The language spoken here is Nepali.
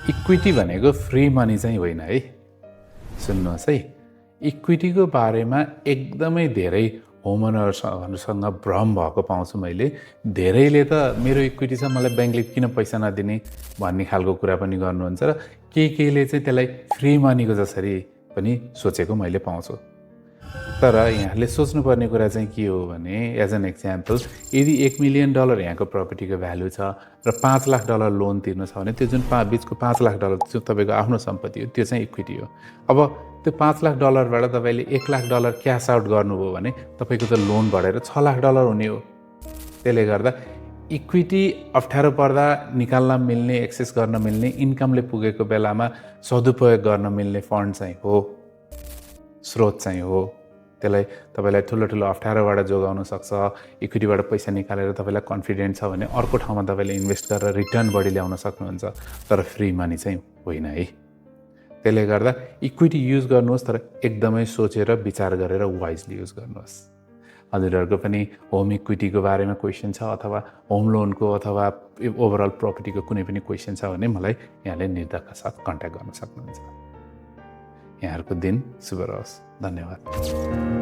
इक्विटी भनेको फ्री मनी चाहिँ होइन है। सुन्नुहोस् है, इक्विटीको बारेमा एकदमै धेरै होमओनरहरूसँग भ्रम भएको पाउँछु मैले। धेरैले त मेरो इक्विटी छ, मलाई ब्याङ्कले किन पैसा नदिने भन्ने खालको कुरा पनि गर्नुहुन्छ र केहीले चाहिँ त्यसलाई फ्री मनीको जसरी पनि सोचेको मैले पाउँछु। तर यहाँले सोच्नुपर्ने कुरा चाहिँ के हो भने, एज एन एक्जाम्पल, यदि $1 मिलियन यहाँको प्रपर्टीको भ्यालु छ र $5 लाख लोन तिर्नु छ भने त्यो जुन बिचको $5 लाख जो तपाईँको आफ्नो सम्पत्ति हो त्यो चाहिँ इक्विटी हो। अब त्यो $5 लाखबाट तपाईँले $1 लाख क्यास आउट गर्नुभयो भने तपाईँको त लोन बढेर $6 लाख हुने हो। त्यसले गर्दा इक्विटी अप्ठ्यारो पर्दा निकाल्न मिल्ने, एक्सेस गर्न मिल्ने, इन्कमले पुगेको बेलामा सदुपयोग गर्न मिल्ने फन्ड चाहिँ हो, स्रोत चाहिँ हो। त्यसलाई तपाईँलाई ठुलो अप्ठ्यारोबाट जोगाउन सक्छ। इक्विटीबाट पैसा निकालेर तपाईँलाई कन्फिडेन्ट छ भने अर्को ठाउँमा तपाईँले इन्भेस्ट गरेर रिटर्न बढी ल्याउन सक्नुहुन्छ, तर फ्री मनी चाहिँ होइन है। त्यसले गर्दा इक्विटी युज गर्नुहोस्, तर एकदमै सोचेर विचार गरेर वाइजली युज गर्नुहोस्। हजुरहरूको पनि होम इक्विटीको बारेमा क्वेसन छ अथवा होम लोनको अथवा ओभरअल प्रपर्टीको कुनै पनि क्वेसन छ भने मलाई यहाँले निर्धक्का साथ कन्ट्याक्ट गर्न सक्नुहुन्छ। यहाँहरूको दिन शुभ रहोस्। धन्यवाद।